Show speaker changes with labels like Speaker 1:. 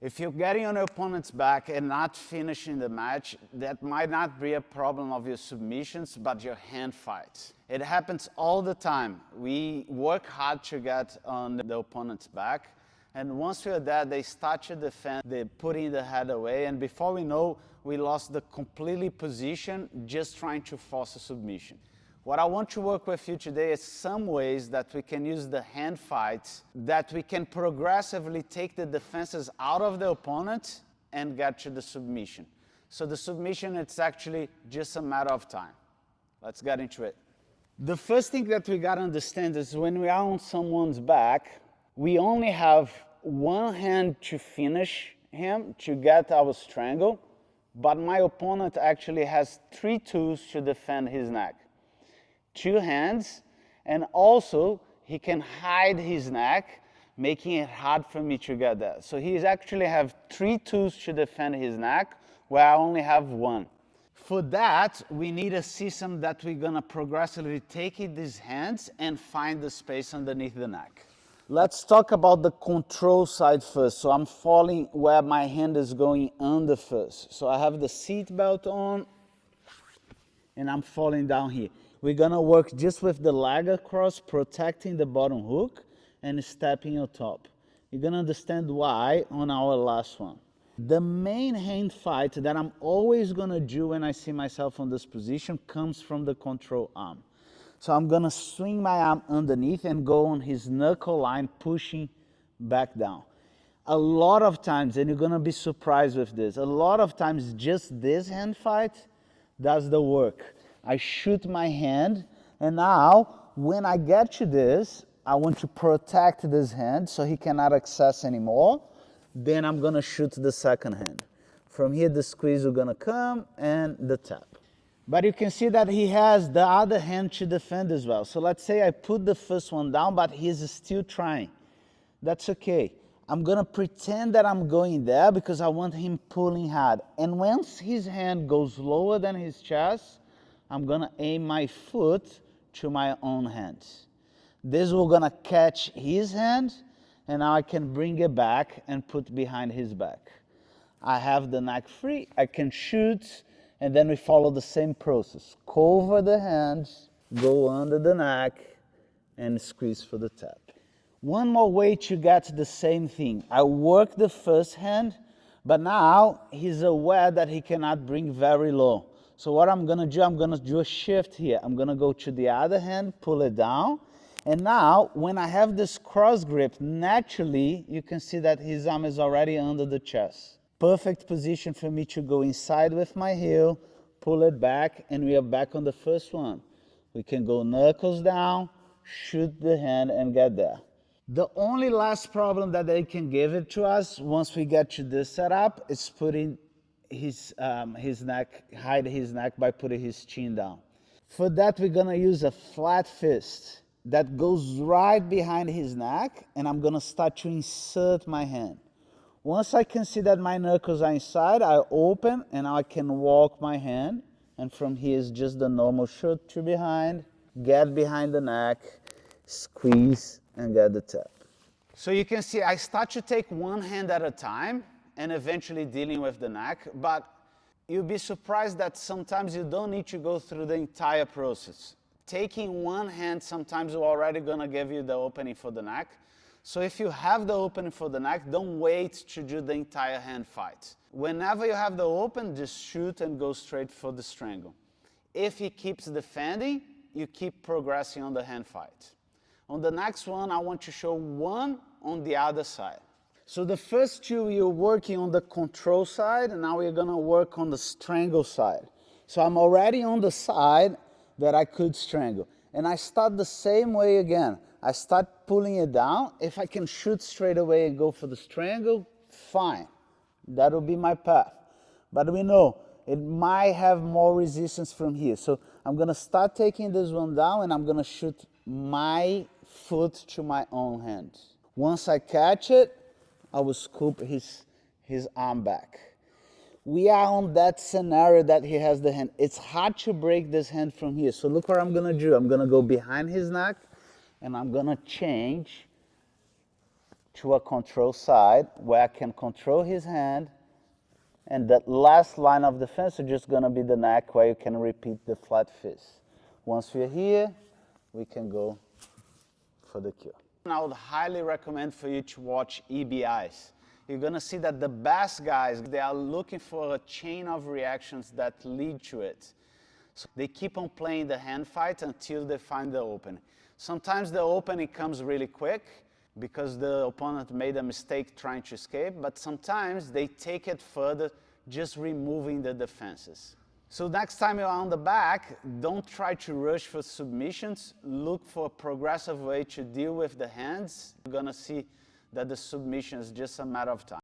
Speaker 1: If you're getting on your opponent's back and not finishing the match, that might not be a problem of your submissions, but your hand fights. It happens all the time. We work hard to get on the opponent's back, and once we're there, they start to defend, they're putting the head away, and before we know, we lost the completely position just trying to force a submission. What I want to work with you today is some ways that we can use the hand fights, that we can progressively take the defenses out of the opponent and get to the submission. So the submission, it's actually just a matter of time. Let's get into it. The first thing that we gotta understand is when we are on someone's back, we only have one hand to finish him, to get our strangle, but my opponent actually has 3 tools to defend his neck. 2 hands, and also he can hide his neck, making it hard for me to get there. So he actually have 3 tools to defend his neck, where I only have 1. For that, we need a system that we're gonna progressively take in these hands and find the space underneath the neck. Let's talk about the control side first. So I'm falling where my hand is going under first. So I have the seat belt on, and I'm falling down here. We're gonna work just with the leg across, protecting the bottom hook and stepping on top. You're gonna understand why on our last one. The main hand fight that I'm always gonna do when I see myself on this position comes from the control arm. So I'm gonna swing my arm underneath and go on his knuckle line, pushing back down. A lot of times, and you're gonna be surprised with this, a lot of times just this hand fight does the work. I shoot my hand, and now when I get to this, I want to protect this hand so he cannot access anymore. Then I'm gonna shoot the second hand. From here, the squeeze is gonna come and the tap. But you can see that he has the other hand to defend as well. So let's say I put the first one down, but he's still trying. That's okay. I'm gonna pretend that I'm going there because I want him pulling hard. And once his hand goes lower than his chest, I'm gonna aim my foot to my own hand. This will gonna catch his hand, and now I can bring it back and put behind his back. I have the neck free, I can shoot, and then we follow the same process. Cover the hand, go under the neck, and squeeze for the tap. One more way to get the same thing. I work the first hand, but now he's aware that he cannot bring very low. So what I'm gonna do a shift here. I'm gonna go to the other hand, pull it down, and now when I have this cross grip, naturally you can see that his arm is already under the chest. Perfect position for me to go inside with my heel, pull it back, and we are back on the first one. We can go knuckles down, shoot the hand, and get there. The only last problem that they can give it to us once we get to this setup is putting his neck, hide his neck by putting his chin down. For that, we're gonna use a flat fist that goes right behind his neck, and I'm gonna start to insert my hand. Once I can see that my knuckles are inside, I open and I can walk my hand, and from here is just the normal shoot to behind, get behind the neck, squeeze, and get the tap. So you can see I start to take one hand at a time and eventually dealing with the neck, but you'll be surprised that sometimes you don't need to go through the entire process. Taking one hand sometimes is already gonna give you the opening for the neck. So if you have the opening for the neck, don't wait to do the entire hand fight. Whenever you have the open, just shoot and go straight for the strangle. If he keeps defending, you keep progressing on the hand fight. On the next one, I want to show one on the other side. So the first two, you're working on the control side, and now we're gonna work on the strangle side. So I'm already on the side that I could strangle. And I start the same way again. I start pulling it down. If I can shoot straight away and go for the strangle, fine. That'll be my path. But we know it might have more resistance from here. So I'm gonna start taking this one down, and I'm gonna shoot my foot to my own hand. Once I catch it, I will scoop his arm back. We are on that scenario that he has the hand. It's hard to break this hand from here. So look what I'm gonna do. I'm gonna go behind his neck, and I'm gonna change to a control side where I can control his hand, and that last line of defense is just going to be the neck where you can repeat the flat fist. Once we're here, we can go for the kill. I would highly recommend for you to watch EBIs. You're going to see that the best guys, they are looking for a chain of reactions that lead to it. So they keep on playing the hand fight until they find the opening. Sometimes the opening comes really quick because the opponent made a mistake trying to escape, but sometimes they take it further, just removing the defenses. So next time you're on the back, don't try to rush for submissions. Look for a progressive way to deal with the hands. You're going to see that the submission is just a matter of time.